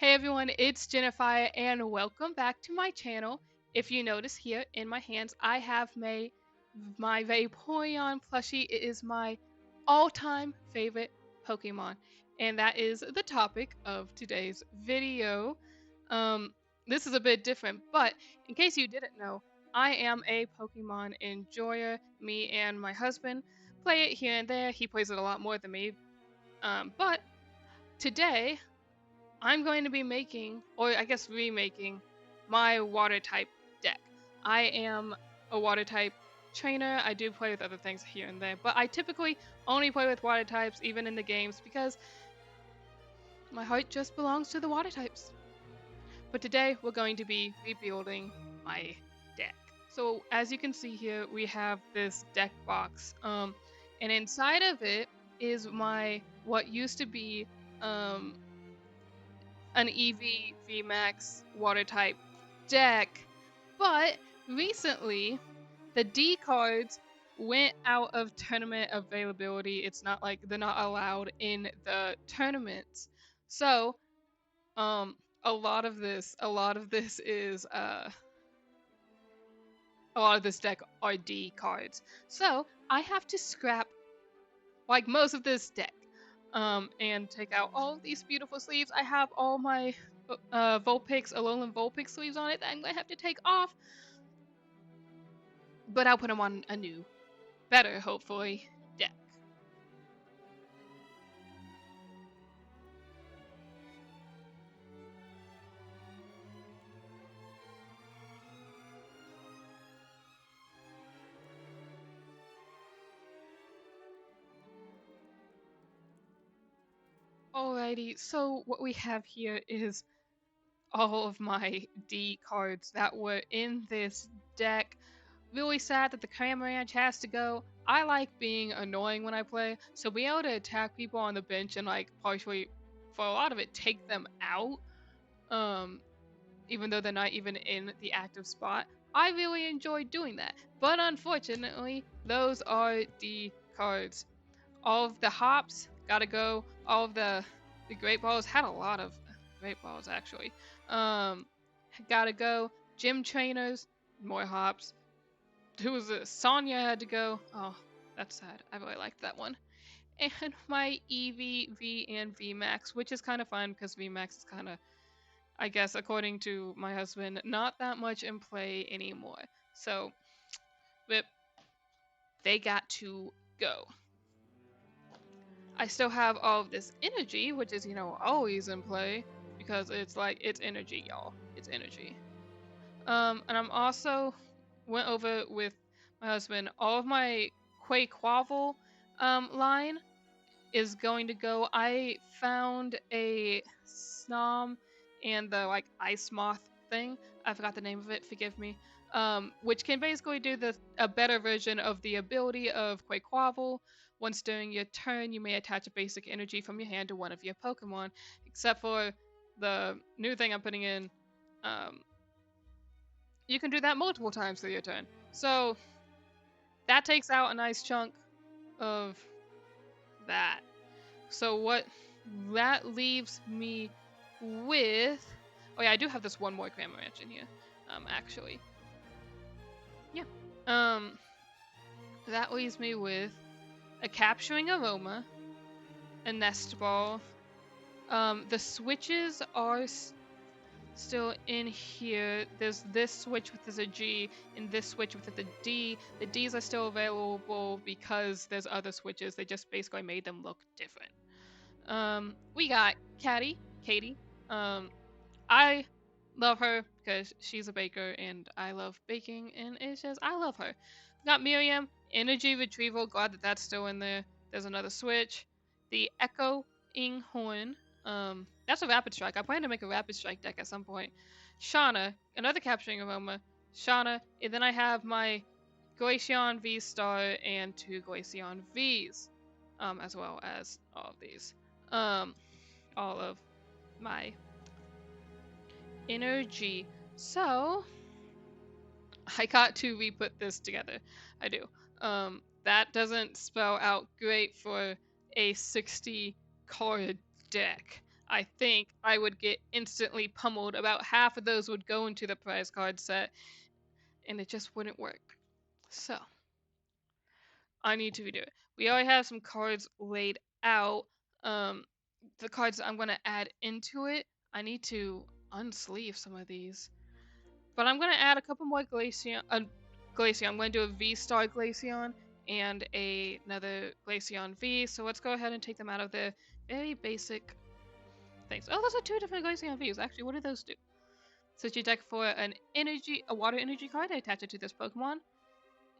Hey everyone, it's Jennifer and welcome back to my channel. If you notice here in my hands, I have my Vaporeon plushie. It is my all-time favorite Pokemon, and that is the topic of today's video. Um, this is a bit different, but in case you didn't know, I am a Pokemon enjoyer. Me and my husband play it here and there. He plays it a lot more than me, but today I'm going to be making, or I guess remaking, my water type deck. I am a water type trainer. I do play with other things here and there, but I typically only play with water types, even in the games, because my heart just belongs to the water types. But today we're going to be rebuilding my deck. So as you can see here, we have this deck box, and inside of it is my what used to be um, an EV VMAX water type deck, but recently the D cards went out of tournament availability. It's not like they're not allowed in the tournaments. So, um, a lot of this deck are D cards. So I have to scrap like most of this deck. And take out all of these beautiful sleeves. I have all my Alolan Vulpix sleeves on it that I'm gonna have to take off, but I'll put them on a new, better, hopefully, deck. Alrighty, so what we have here is all of my D cards that were in this deck. Really sad that the Cramorant has to go. I like being annoying when I play, so being able to attack people on the bench and like partially, for a lot of it, take them out, um, even though they're not even in the active spot, I really enjoy doing that. But unfortunately, those are the cards. All of the hops gotta go. All of the great balls had a lot of great balls actually. Um, gotta go. Gym trainers, more hops. Who was it? Sonya had to go. Oh, that's sad. I really liked that one. And my EV, V, and VMAX, which is kind of fun because VMAX is kind of, I guess, according to my husband, not that much in play anymore. So, but they got to go. I still have all of this energy, which is, always in play because it's like, it's energy, y'all. It's energy. And I'm also went over with my husband all of my Quaquaval line is going to go. I found a Snom and the like ice moth thing. I forgot the name of it. Forgive me. Which can basically do a better version of the ability of Quaquaval. Once during your turn, you may attach a basic energy from your hand to one of your Pokemon. Except for the new thing I'm putting in, um, you can do that multiple times through your turn. So that takes out a nice chunk of that. So what that leaves me with... Oh yeah, I do have this one more Cramorant in here, actually. Yeah. Um, that leaves me with a Capturing Aroma, a Nest Ball. The switches are still in here. There's this switch with a G and this switch with a D. The Ds are still available because there's other switches. They just basically made them look different. We got Katie. I love her because she's a baker and I love baking and it's just, I love her. We got Miriam, Energy Retrieval, glad that that's still in there. There's another switch. The Echoing Horn, that's a Rapid Strike. I plan to make a Rapid Strike deck at some point. Shauna, another Capturing Aroma. Shauna, and then I have my Glaceon V-Star and two Glaceon Vs, as well as all of these. All of my energy. So, I got to re-put this together. I do. That doesn't spell out great for a 60 card deck. I think I would get instantly pummeled. About half of those would go into the prize card set, and it just wouldn't work. So, I need to redo it. We already have some cards laid out. The cards that I'm going to add into it, I need to unsleeve some of these. But I'm going to add a couple more Glaceon. Glaceon. I'm going to do a V-Star Glaceon and another Glaceon V. So let's go ahead and take them out of the very basic things. Oh, those are two different Glaceon Vs. Actually, what do those do? Switch your deck for a water energy card. I attach it to this Pokemon.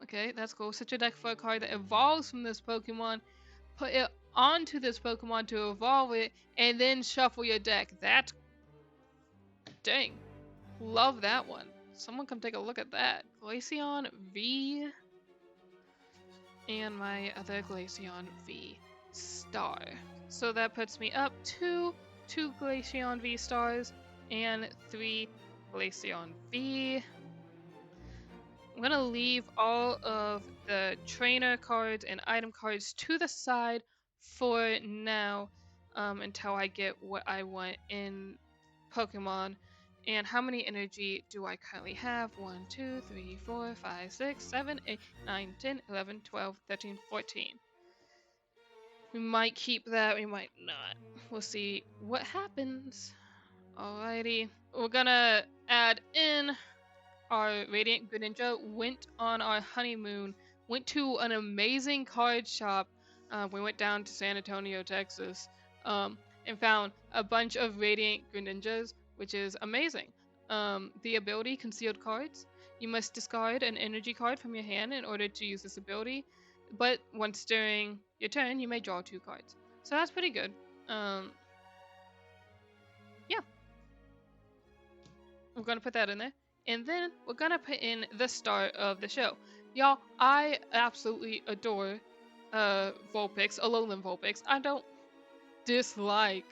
Okay, that's cool. Switch your deck for a card that evolves from this Pokemon. Put it onto this Pokemon to evolve it, and then shuffle your deck. That, dang, love that one. Someone come take a look at that. Glaceon V and my other Glaceon V star. So that puts me up to 2 Glaceon V stars and 3 Glaceon V. I'm gonna leave all of the trainer cards and item cards to the side for now, until I get what I want in Pokemon. And how many energy do I currently have? 1, 2, 3, 4, 5, 6, 7, 8, 9, 10, 11, 12, 13, 14. We might keep that, we might not. We'll see what happens. Alrighty. We're gonna add in our Radiant Greninja. Went on our honeymoon. Went to an amazing card shop. We went down to San Antonio, Texas, and found a bunch of Radiant Greninjas, which is amazing. The ability, Concealed Cards. You must discard an energy card from your hand in order to use this ability, but once during your turn, you may draw 2 cards. So that's pretty good. Yeah. We're going to put that in there. And then we're going to put in the start of the show. Y'all, I absolutely adore Vulpix, Alolan Vulpix. I don't dislike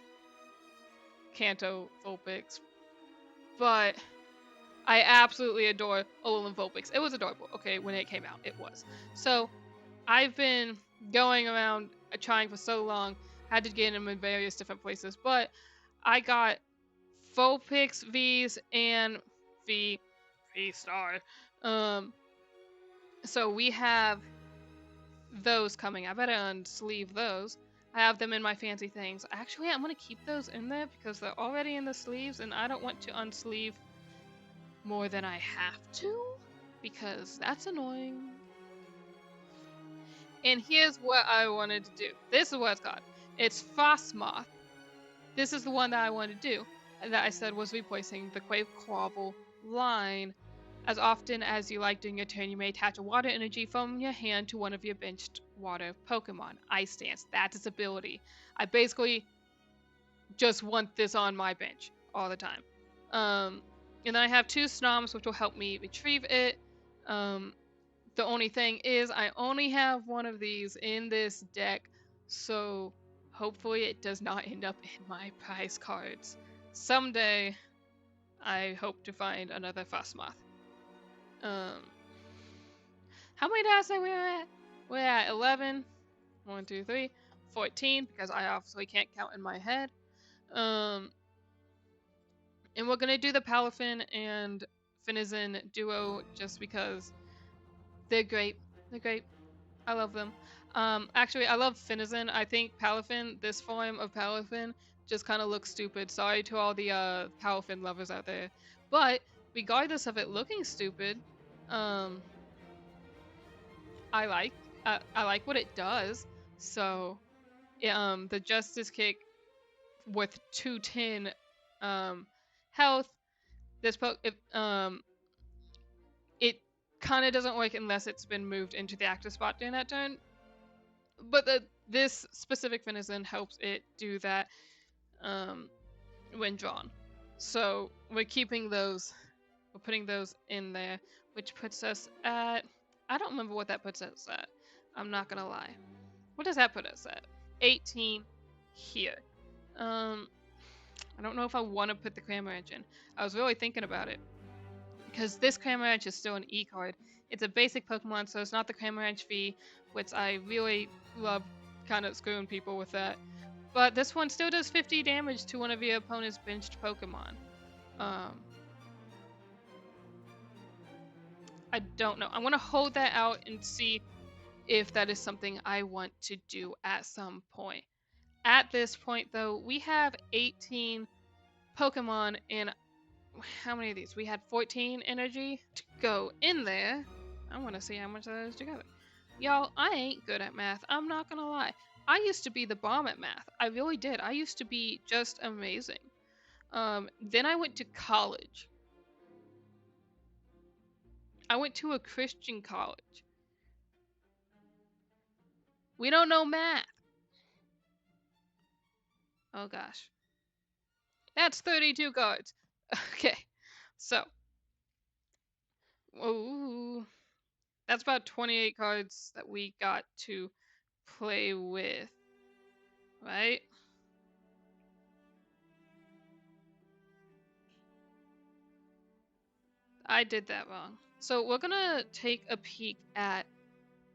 Kanto Vulpix, but I absolutely adore Alolan Vulpix. It was adorable, okay, when it came out, it was. So, I've been going around trying for so long, had to get them in various different places, but I got Vulpix Vs and V-Star. So we have those coming. I better unsleeve those. I have them in my fancy things. Actually, I'm going to keep those in there because they're already in the sleeves, and I don't want to unsleeve more than I have to, because that's annoying. And here's what I wanted to do. This is what it's called. It's Frostmoth. This is the one that I wanted to do, that I said was replacing the Quavel line. As often as you like during your turn, you may attach a water energy from your hand to one of your benched water Pokemon. Ice Dance, that's its ability. I basically just want this on my bench all the time. And then I have 2 Snoms, which will help me retrieve it. The only thing is, I only have one of these in this deck, so hopefully it does not end up in my prize cards. Someday, I hope to find another Frostmoth. How many did I say we were at? We're at 11. 1, 2, 3. 14, because I obviously can't count in my head. And we're gonna do the Palafin and Finizen duo just because they're great. They're great. I love them. Actually, I love Finizen. I think Palafin, this form of Palafin, just kind of looks stupid. Sorry to all the Palafin lovers out there. But regardless of it looking stupid, I like what it does. So, the Justice Kick with 210 health. It kind of doesn't work unless it's been moved into the active spot during that turn. But this specific Finizen helps it do that when drawn. So we're keeping those. We're putting those in there, which puts us at... I don't remember what that puts us at. I'm not gonna lie. What does that put us at? 18 here. I don't know if I want to put the Cramorant in. I was really thinking about it, because this Cramorant is still an E card. It's a basic Pokemon, so it's not the Cramorant V, which I really love kind of screwing people with that. But this one still does 50 damage to one of your opponent's benched Pokemon. I don't know. I'm going to hold that out and see if that is something I want to do at some point. At this point, though, we have 18 Pokemon and how many of these? We had 14 energy to go in there. I want to see how much that is together. Y'all, I ain't good at math. I'm not going to lie. I used to be the bomb at math. I really did. I used to be just amazing. Then I went to college. I went to a Christian college. We don't know math. Oh gosh. That's 32 cards. Okay. So. Ooh. That's about 28 cards that we got to play with. Right? I did that wrong. So we're gonna take a peek at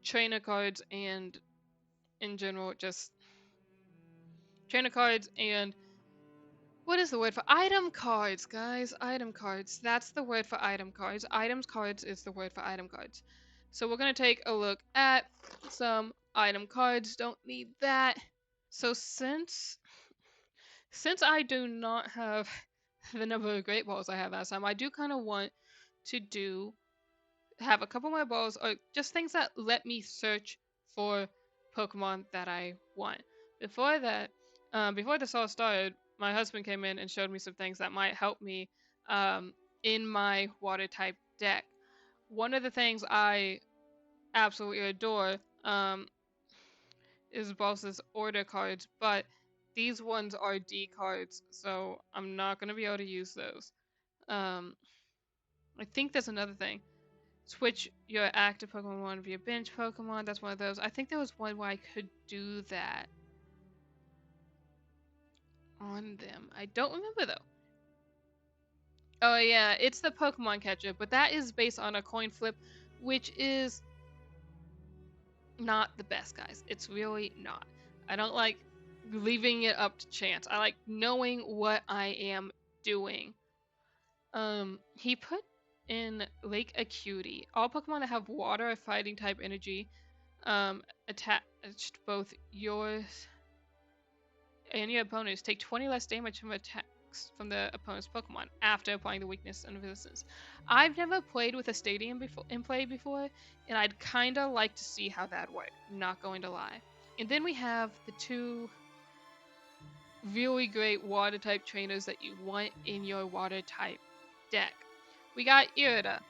trainer cards and in general just trainer cards and what is the word for item cards, guys? Item cards. That's the word for item cards. Items cards is the word for item cards. So we're gonna take a look at some item cards. Don't need that. So since I do not have the number of great balls I have last time, I do kind of want to have a couple more balls or just things that let me search for Pokemon that I want. Before that, before this all started, my husband came in and showed me some things that might help me in my water type deck. One of the things I absolutely adore is Boss's order cards, but these ones are D cards, so I'm not going to be able to use those. I think there's another thing. Switch your active Pokemon one of your bench Pokemon. That's one of those. I think there was one where I could do that on them. I don't remember though. Oh yeah, it's the Pokemon catcher, but that is based on a coin flip, which is not the best, guys. It's really not. I don't like leaving it up to chance. I like knowing what I am doing. He put in Lake Acuity. All Pokemon that have water or fighting type energy attached both yours and your opponents take 20 less damage from attacks from the opponent's Pokemon after applying the weakness and resistance. I've never played with a stadium before, and I'd kind of like to see how that worked, not going to lie. And then we have the two really great water type trainers that you want in your water type deck. We got Irida.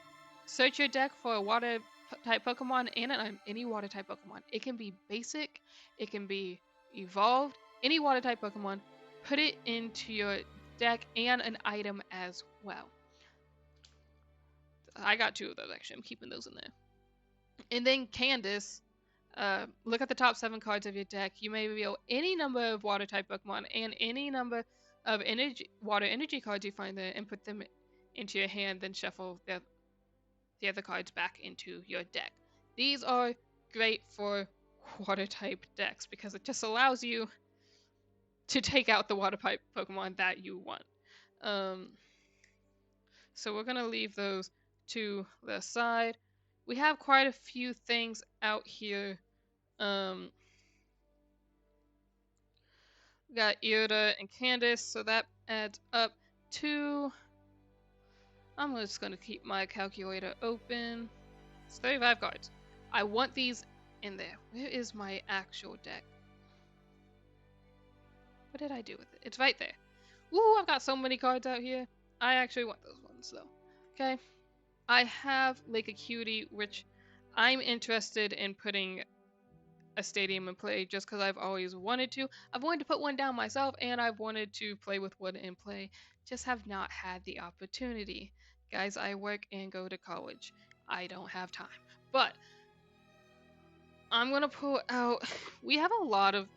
Search your deck for a water type Pokemon and any water type Pokemon. It can be basic, it can be evolved, any water type Pokemon. Put it into your deck and an item as well. I got two of those actually. I'm keeping those in there. And then Candace. Look at the top 7 cards of your deck. You may reveal any number of water type Pokemon and any number of water energy cards you find there and put them into your hand, then shuffle the other cards back into your deck. These are great for water type decks because it just allows you to take out the water type Pokemon that you want. So we're going to leave those to the side. We have quite a few things out here. We got Irida and Candace, so that adds up to... I'm just going to keep my calculator open. It's 35 cards. I want these in there. Where is my actual deck? What did I do with it? It's right there. Woo, I've got so many cards out here. I actually want those ones, though. Okay. I have Lake Acuity, which I'm interested in putting a stadium in play just because I've always wanted to. I've wanted to put one down myself, and I've wanted to play with one in play. Just have not had the opportunity. Guys, I work and go to college. I don't have time. But I'm going to pull out... We have a lot of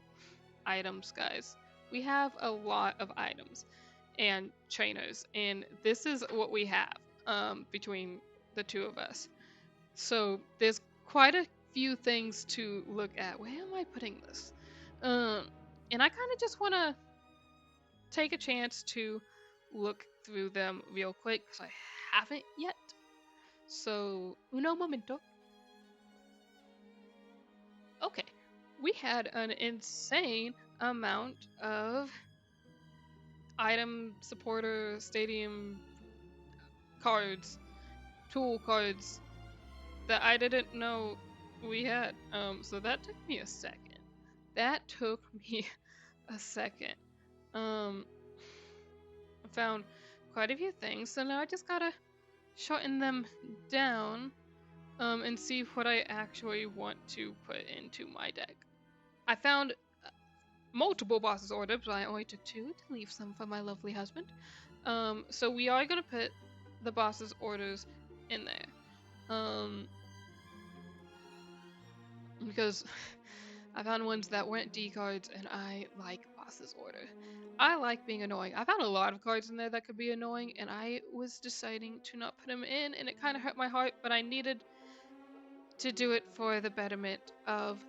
items, guys. We have a lot of items and trainers. And this is what we have between the two of us. So there's quite a few things to look at. Where am I putting this? And I kind of just want to take a chance to look through them real quick because I haven't yet. So, uno momento. Okay, we had an insane amount of item supporter stadium cards, tool cards that I didn't know we had. So that took me a second. That took me a second. I found quite a few things, so now I just gotta shorten them down, and see what I actually want to put into my deck. I found multiple bosses orders, but I only took 2 to leave some for my lovely husband. So we are gonna put the bosses orders in there. Because I found ones that weren't D cards, and I like bosses order. I like being annoying. I found a lot of cards in there that could be annoying, and I was deciding to not put them in, and it kind of hurt my heart, but I needed to do it for the betterment of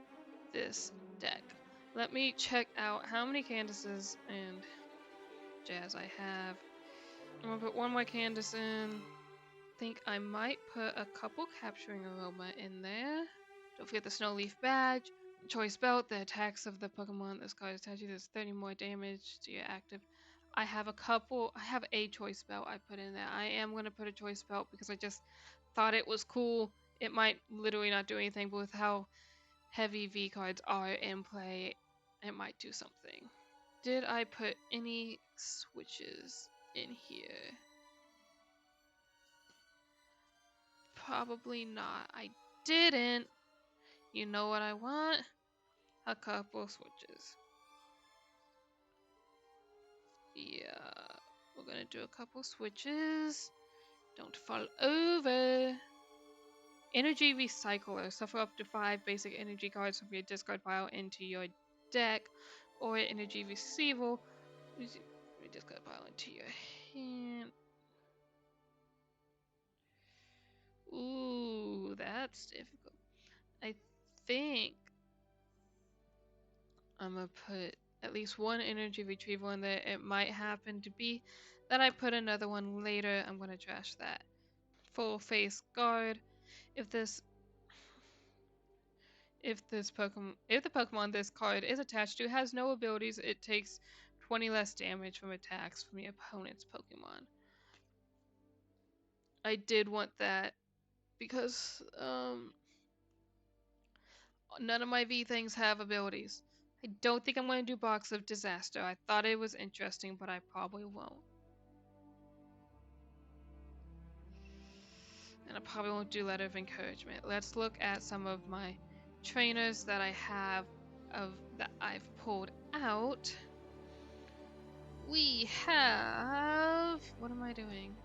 this deck. Let me check out how many Candaces and jazz I have. I'm gonna put one more Candace in. Think I might put a couple Capturing Aroma in there. Don't forget the Snow Leaf Badge. Choice Belt, the attacks of the Pokemon this card attached to, there's 30 more damage to your active. I have a Choice Belt I put in there. I am going to put a Choice Belt because I just thought it was cool. It might literally not do anything, but with how heavy V cards are in play, it might do something. Did I put any switches in here? Probably not. I didn't. You know what I want? A couple switches. Yeah, we're gonna do a couple switches. Don't fall over. Energy Recycler. Suffer up to 5 basic energy cards from your discard pile into your deck. Or Energy Receival. Your discard pile into your hand. Ooh, that's difficult. I think I'm gonna put at least one energy retrieval in there. It might happen to be that I put another one later. I'm gonna trash that. Full face guard. If the Pokemon this card is attached to has no abilities, it takes 20 less damage from attacks from your opponent's Pokemon. I did want that because none of my V things have abilities. I don't think I'm going to do Box of Disaster. I thought it was interesting, but I probably won't. And I probably won't do Letter of Encouragement. Let's look at some of my trainers that I have that I've pulled out. We have... What am I doing?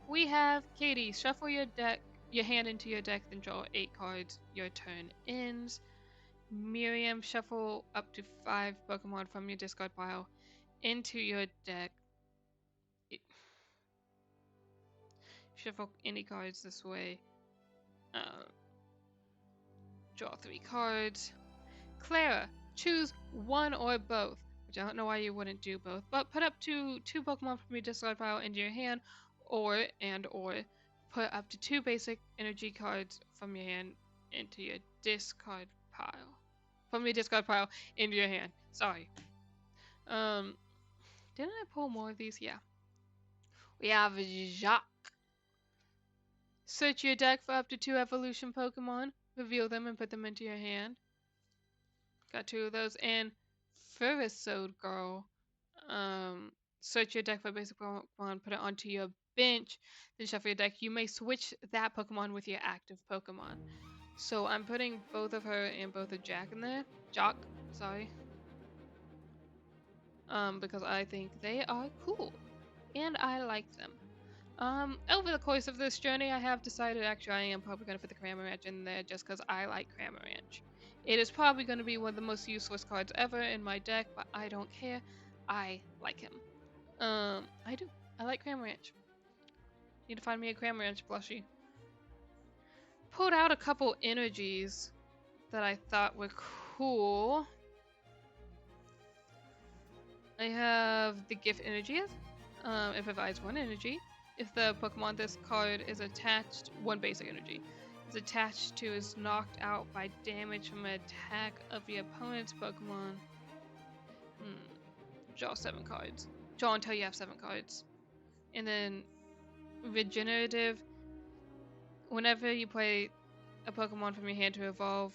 We have Katie. Shuffle your hand into your deck, then draw 8 cards. Your turn ends. Miriam, shuffle up to 5 Pokemon from your discard pile into your deck. Shuffle any cards this way. Draw 3 cards. Clara, choose one or both. Which I don't know why you wouldn't do both, but put up to 2 Pokemon from your discard pile into your hand, or put up to 2 basic energy cards from your hand into your discard pile. From your discard pile into your hand. Sorry. Didn't I pull more of these? Yeah. We have Jacques. Search your deck for up to 2 evolution Pokemon. Reveal them and put them into your hand. Got 2 of those. And Furisode Girl. Search your deck for basic Pokemon, put it onto your bench, then shuffle your deck. You may switch that Pokemon with your active Pokemon. So I'm putting both of her and both of Jack in there. Jock, sorry. Because I think they are cool. And I like them. Over the course of this journey, I have decided actually I am probably going to put the Cramorant in there just because I like Cramorant. It is probably going to be one of the most useless cards ever in my deck, but I don't care. I like him. I do. I like Cramorant. Need to find me a Cramorant plushie. Pulled out a couple energies that I thought were cool. I have the gift energy. It provides 1 energy. If the Pokemon this card is attached, 1 basic energy, is attached to is knocked out by damage from an attack of the opponent's Pokemon. Draw 7 cards. Draw until you have 7 cards. And then regenerative. Whenever you play a Pokemon from your hand to evolve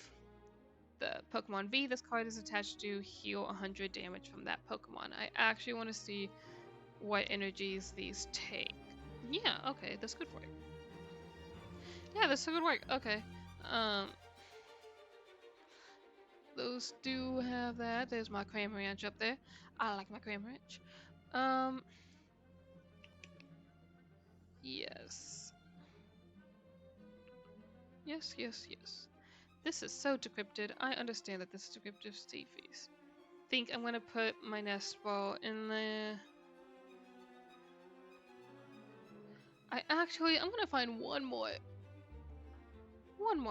the Pokemon V this card is attached to, heal 100 damage from that Pokemon. I actually want to see what energies these take. Yeah, okay, this could work. Yeah, this could work. Okay. Those do have that. There's my Cramorant up there. I like my Cramorant. Yes. Yes, yes, yes. This is so decrypted. I understand that this is decrypted Steefies. Think I'm gonna put my nest ball in there. I'm gonna find one more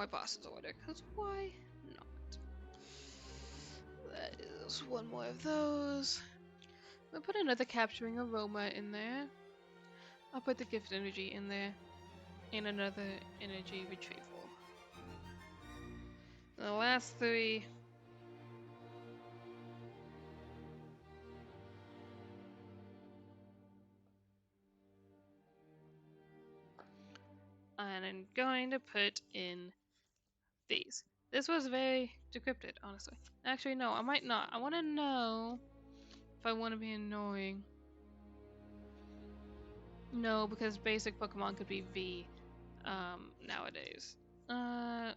boss's order, cause why not? That is one more of those. I'll put another capturing aroma in there. I'll put the gift energy in there, and another energy retrieval. The last 3. And I'm going to put in these. This was very decrypted, honestly. Actually, no, I might not. I want to know if I want to be annoying. No, because basic Pokemon could be V nowadays. As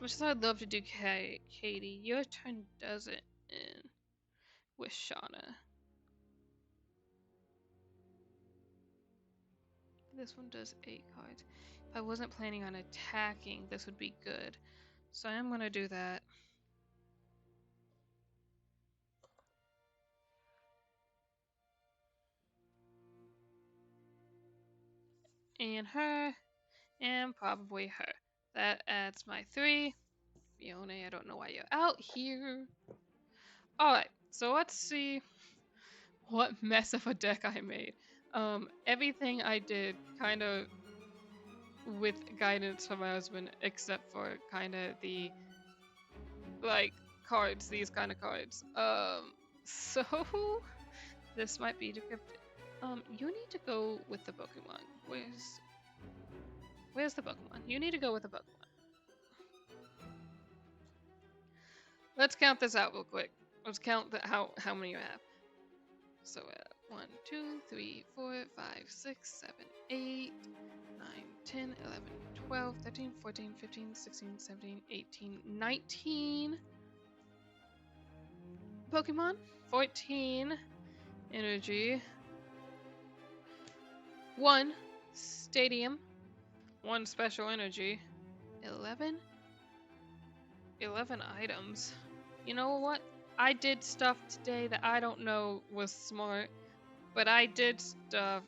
much as I'd love to do Katie, your turn doesn't end with Shauna. This one does 8 cards. If I wasn't planning on attacking, this would be good. So I am going to do that. And her, and probably her. That adds my 3. Fiona, I don't know why you're out here. Alright, so let's see what mess of a deck I made. Everything I did kind of with guidance from my husband, except for kind of the, like, cards, these kind of cards. So this might be decrypted. You need to go with the Pokemon. Where's the Pokemon? You need to go with the Pokemon. Let's count this out real quick. Let's count how many you have. So 1, 2, 3, 4, 5, 6, 7, 8, 9, 10, 11, 12, 13, 14, 15, 16, 17, 18, 19 Pokemon, 14 energy, 1 stadium, 1 special energy, 11 items. You know what? I did stuff today that I don't know was smart, but I did stuff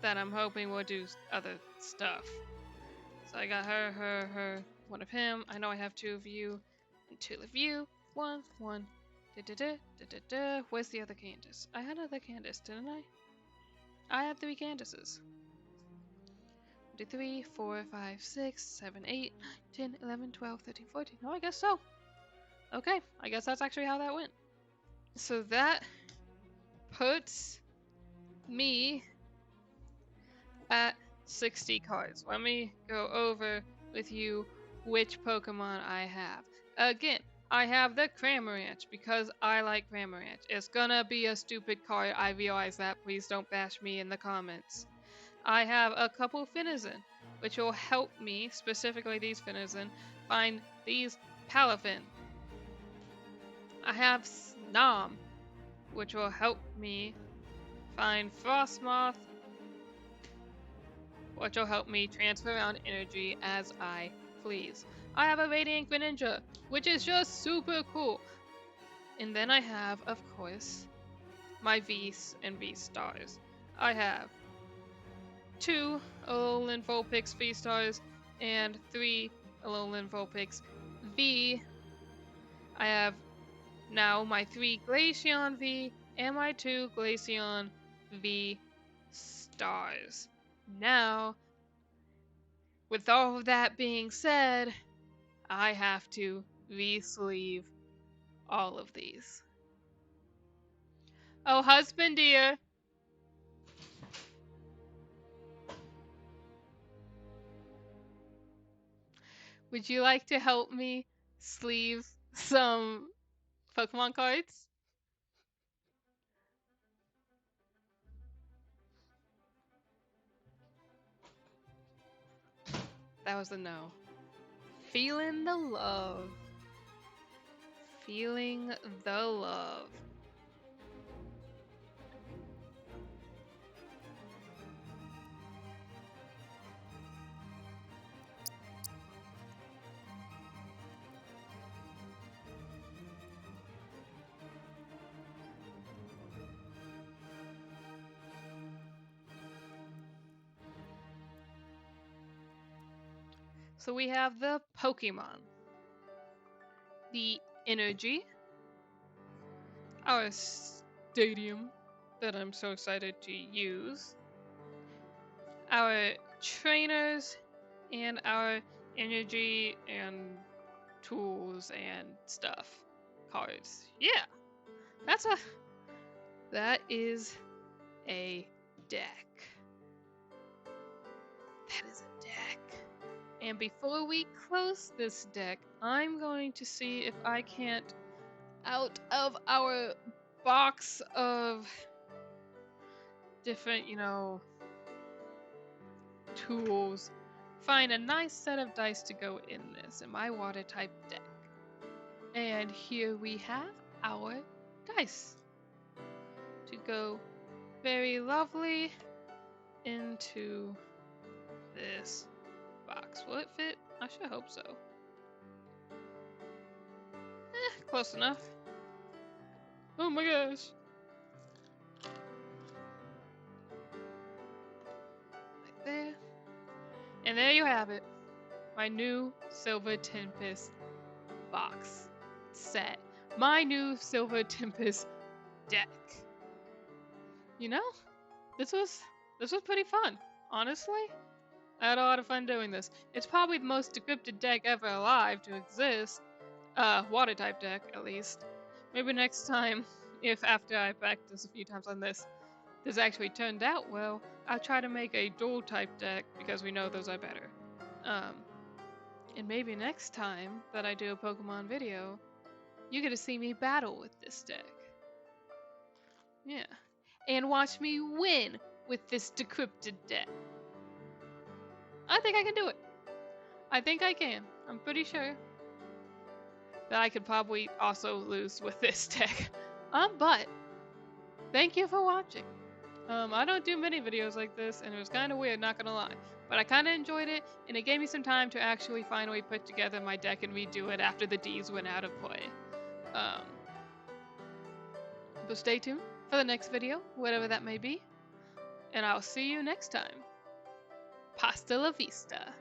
that I'm hoping will do other stuff. So I got her, 1 of him. I know I have 2 of you, and 2 of you. 1. Where's the other Candace? I had another Candace, didn't I? I had 3 Candaces. 3, 4, 5, 6, 7, 8, 10, 11, 12, 13, 14. Oh, I guess so. Okay, I guess that's actually how that went. So that puts me at 60 cards. Let me go over with you which Pokemon I have. Again, I have the Cramorant because I like Cramorant. It's gonna be a stupid card, I realize that. Please don't bash me in the comments. I have a couple Finizen, which will help me, specifically these Finizen, find these Palafin. I have Snom, which will help me find Frostmoth, which will help me transfer around energy as I please. I have a Radiant Greninja, which is just super cool. And then I have, of course, my Vs and V-Stars. I have 2 Alolan Vulpix V-Stars and 3 Alolan Vulpix V. I have now my 3 Glaceon V and my 2 Glaceon V stars. Now, with all of that being said, I have to re-sleeve all of these. Oh, husband dear. Would you like to help me sleeve some Pokemon cards? That was a no. Feeling the love. Feeling the love. So we have the Pokemon, the energy, our stadium that I'm so excited to use, our trainers, and our energy and tools and stuff cards. Yeah, that is a deck. That is a deck. And before we close this deck, I'm going to see if I can't, out of our box of different, tools, find a nice set of dice to go in this, in my water type deck. And here we have our dice to go very lovely into this box. Will it fit? I should hope so. Close enough. Oh my gosh. Right there. And there you have it. My new Silver Tempest box set. My new Silver Tempest deck. This was pretty fun, honestly. I had a lot of fun doing this. It's probably the most decrypted deck ever alive to exist. Water type deck, at least. Maybe next time, if after I practice a few times on this actually turned out well, I'll try to make a dual type deck because we know those are better. And maybe next time that I do a Pokemon video, you get to see me battle with this deck. Yeah. And watch me win with this decrypted deck. I think I can do it. I think I can. I'm pretty sure that I could probably also lose with this deck. But thank you for watching. I don't do many videos like this, and it was kind of weird, not gonna lie. But I kind of enjoyed it, and it gave me some time to actually finally put together my deck and redo it after the Ds went out of play. But stay tuned for the next video, whatever that may be. And I'll see you next time. Pasta la vista.